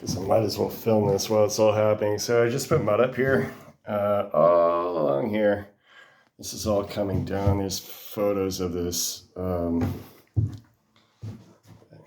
because I might as well film this while it's all happening. So I just put mud up here, all along here. This is all coming down. There's photos of this.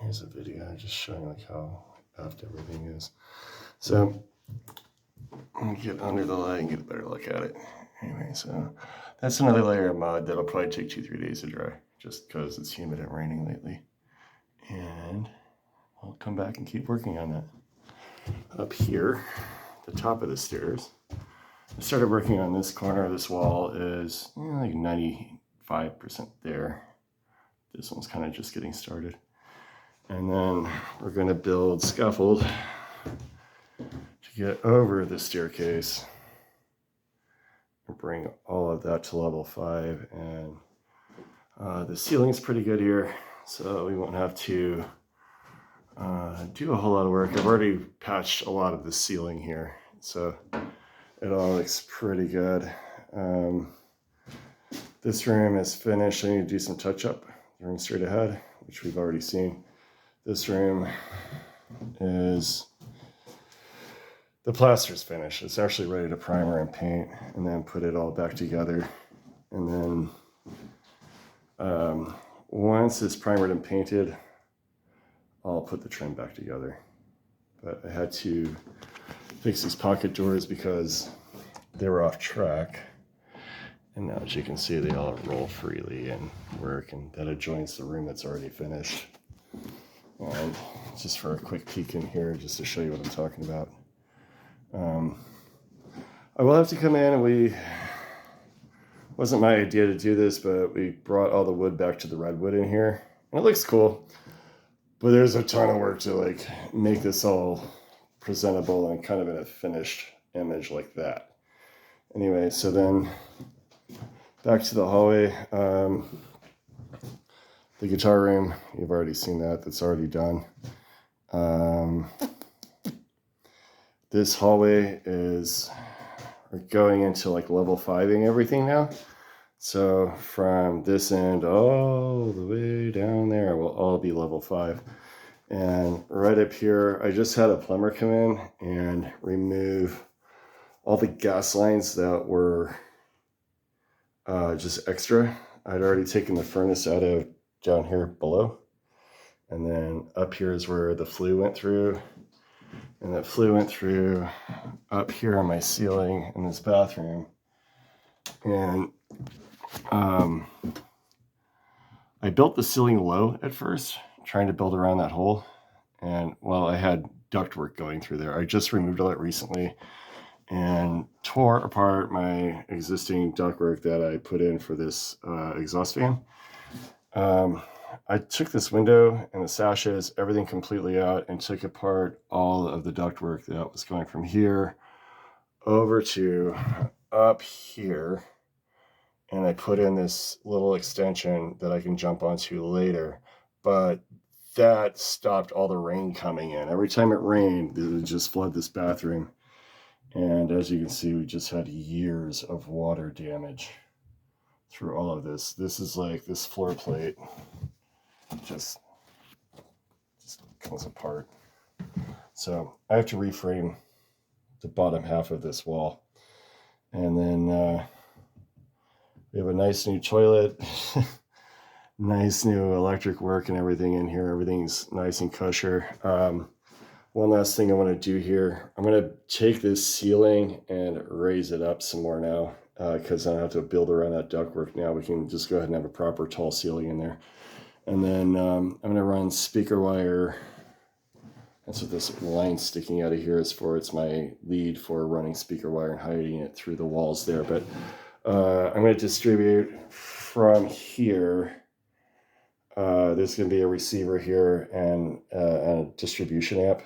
Here's a video just showing like how buffed everything is. So let me get under the light and get a better look at it. Anyway, so that's another layer of mud that'll probably take 2-3 days to dry, just because it's humid and raining lately. And I'll come back and keep working on that. Up here, the top of the stairs, I started working on this corner of this wall is like 95% there. This one's kind of just getting started. And then we're going to build scaffold to get over the staircase and bring all of that to level 5. And the ceiling's pretty good here, so we won't have to do a whole lot of work. I've already patched a lot of the ceiling here, so it all looks pretty good. This room is finished. I need to do some touch up. The room straight ahead, which we've already seen. This room is, the plaster's finished. It's actually ready to primer and paint and then put it all back together. And then once it's primered and painted, I'll put the trim back together. But I had to fix these pocket doors because they were off track. And now, as you can see, they all roll freely and work, and that adjoins the room that's already finished. And just for a quick peek in here, just to show you what I'm talking about. I will have to come in, and wasn't my idea to do this, but we brought all the wood back to the redwood in here. And it looks cool, but there's a ton of work to like make this all presentable and kind of in a finished image like that. Anyway, so then back to the hallway. The guitar room, you've already seen that. That's already done. This hallway we're going into like level 5ing everything now. So from this end all the way down there will all be level 5. And right up here, I just had a plumber come in and remove all the gas lines that were just extra. I'd already taken the furnace out of down here below. And then up here is where the flue went through. And that flue went through up here on my ceiling in this bathroom. And I built the ceiling low at first, trying to build around that hole. And well, I had ductwork going through there. I just removed all that recently and tore apart my existing ductwork that I put in for this exhaust fan. I took this window and the sashes, everything completely out, and took apart all of the ductwork that was going from here over to up here. And I put in this little extension that I can jump onto later. But that stopped all the rain coming in. Every time it rained, it would just flood this bathroom. And as you can see, we just had years of water damage through all of this. This is like this floor plate just comes apart. So I have to reframe the bottom half of this wall. And then we have a nice new toilet, nice new electric work and everything in here. Everything's nice and kosher. One last thing I want to do here. I'm going to take this ceiling and raise it up some more now because I don't have to build around that ductwork now. We can just go ahead and have a proper tall ceiling in there. And then I'm going to run speaker wire. That's what this line sticking out of here is for. It's my lead for running speaker wire and hiding it through the walls there. But I'm going to distribute from here. There's going to be a receiver here and a distribution amp.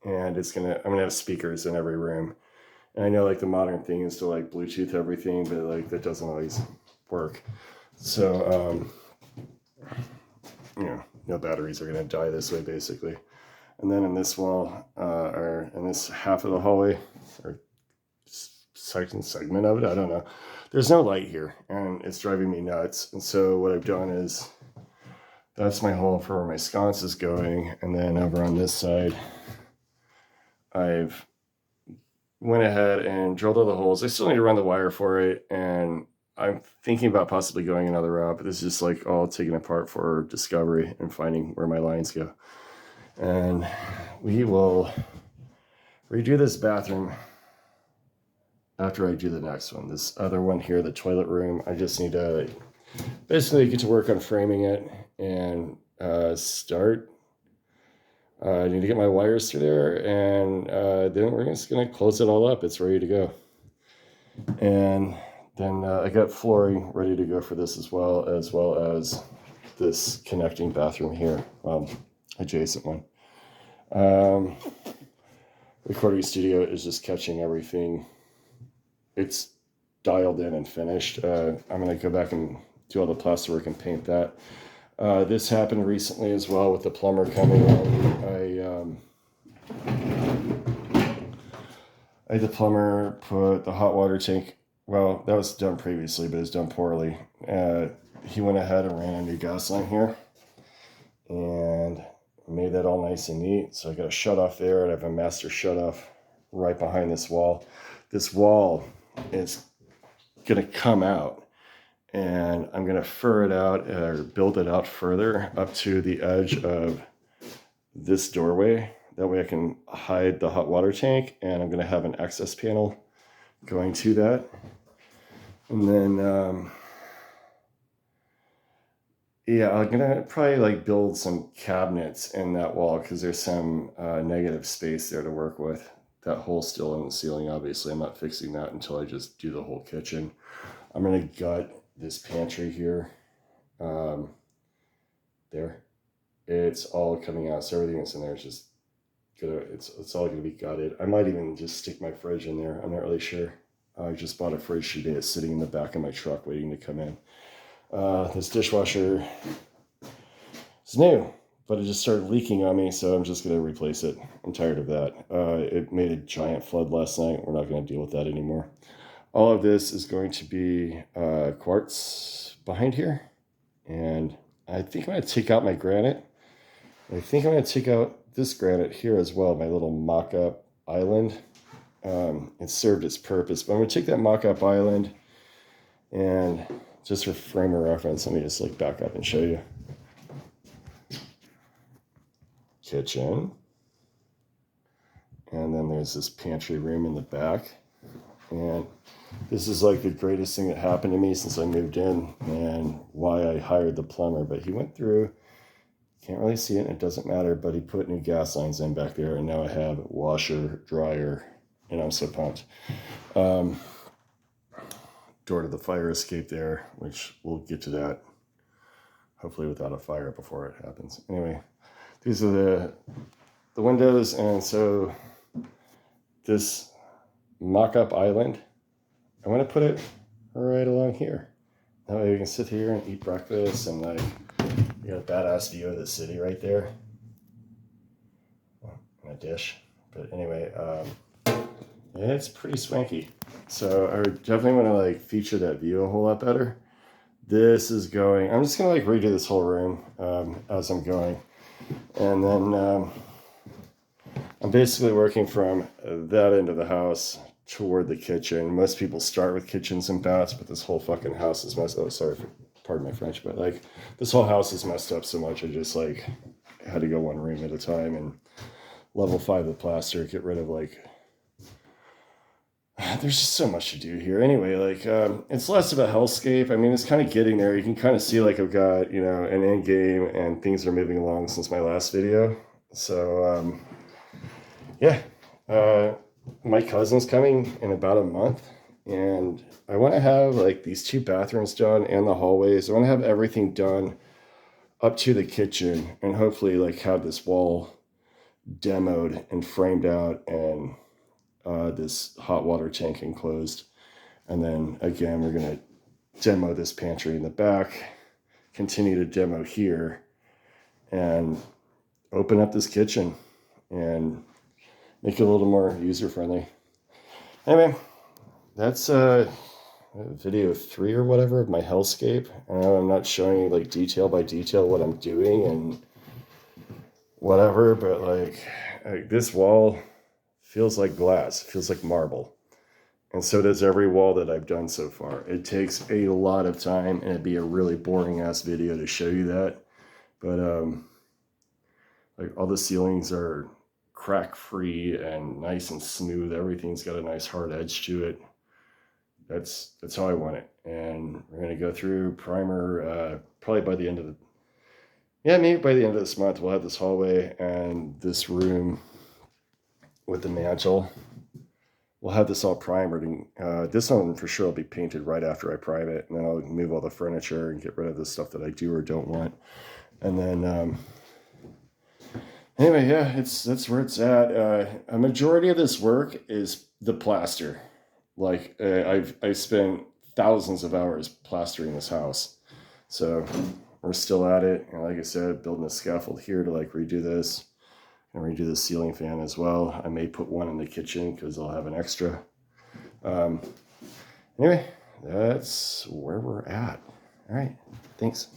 And I'm going to have speakers in every room. And I know like the modern thing is to like Bluetooth everything, but like that doesn't always work. So, no batteries are going to die this way basically. And then in this wall, or in this half of the hallway, or segment of it, I don't know. There's no light here and it's driving me nuts. And so what I've done is, that's my hole for where my sconce is going. And then over on this side, I've went ahead and drilled all the holes. I still need to run the wire for it, and I'm thinking about possibly going another route, but this is just like all taken apart for discovery and finding where my lines go. And we will redo this bathroom after I do the next one. This other one here, the toilet room, I just need to basically get to work on framing it and start. I need to get my wires through there, and then we're just going to close it all up. It's ready to go. And then I got flooring ready to go for this as well as this connecting bathroom here, adjacent one. Recording studio is just catching everything. It's dialed in and finished. I'm going to go back and do all the plasterwork and paint that. This happened recently as well with the plumber coming in. I had the plumber put the hot water tank. Well, that was done previously, but it was done poorly. He went ahead and ran a new gas line here and made that all nice and neat. So I got a shut off there, and I have a master shut off right behind this wall. This wall is going to come out, and I'm going to fur it out or build it out further up to the edge of this doorway. That way I can hide the hot water tank, and I'm going to have an access panel going to that. And then, yeah, I'm going to probably like build some cabinets in that wall because there's some negative space there to work with. That hole's still in the ceiling, obviously. I'm not fixing that until I just do the whole kitchen. I'm going to gut this pantry here. There. It's all coming out. So everything that's in there is just it's all gonna be gutted. I might even just stick my fridge in there. I'm not really sure. I just bought a fridge today. It's sitting in the back of my truck waiting to come in. This dishwasher is new, but it just started leaking on me, so I'm just gonna replace it. I'm tired of that. It made a giant flood last night. We're not gonna deal with that anymore. All of this is going to be quartz behind here, and I think I'm gonna take out my granite. I think I'm gonna take out this granite here as well, my little mock-up island. It served its purpose, but I'm going to take that mock-up island, and just for frame of reference, let me just like back up and show you. Kitchen. And then there's this pantry room in the back. And this is like the greatest thing that happened to me since I moved in, and why I hired the plumber. But he went through, can't really see it, and it doesn't matter, but he put new gas lines in back there, and now I have washer, dryer, and I'm so pumped. Door to the fire escape there, which we'll get to that, hopefully without a fire before it happens. Anyway, these are the windows, and so this mock-up island, I want to put it right along here. That way we can sit here and eat breakfast, and like, you got a badass view of the city right there. In a dish. But anyway, it's pretty swanky. So I definitely want to like feature that view a whole lot better. This is going, I'm just going to like redo this whole room as I'm going. And then I'm basically working from that end of the house toward the kitchen. Most people start with kitchens and baths, but this whole fucking house is messed up. Oh, sorry, pardon my French, but like this whole house is messed up so much. I just like had to go one room at a time and level 5 the plaster, get rid of like, there's just so much to do here. Anyway, like it's less of a hellscape. I mean, it's kind of getting there. You can kind of see like I've got, you know, an end game, and things are moving along since my last video. So yeah, my cousin's coming in about a month, and I want to have like these 2 bathrooms done and the hallways. I want to have everything done up to the kitchen, and hopefully like have this wall demoed and framed out, and this hot water tank enclosed. And then again, we're going to demo this pantry in the back, continue to demo here, and open up this kitchen and make it a little more user-friendly. Anyway, that's video 3 or whatever of my hellscape. I know I'm not showing you like detail by detail what I'm doing and whatever, but like this wall feels like glass, it feels like marble. And so does every wall that I've done so far. It takes a lot of time, and it'd be a really boring ass video to show you that. But like all the ceilings are crack free and nice and smooth. Everything's got a nice hard edge to it. That's how I want it. And we're gonna go through primer probably by the end of the maybe by the end of this month. We'll have this hallway and this room with the mantle. We'll have this all primered, and this one for sure will be painted right after I prime it, and then I'll move all the furniture and get rid of the stuff that I do or don't want. And then anyway, yeah, that's where it's at. A majority of this work is the plaster. Like I spent thousands of hours plastering this house, so we're still at it. And like I said, building a scaffold here to like redo this. And redo the ceiling fan as well. I may put one in the kitchen because I'll have an extra. Anyway, that's where we're at. All right, thanks.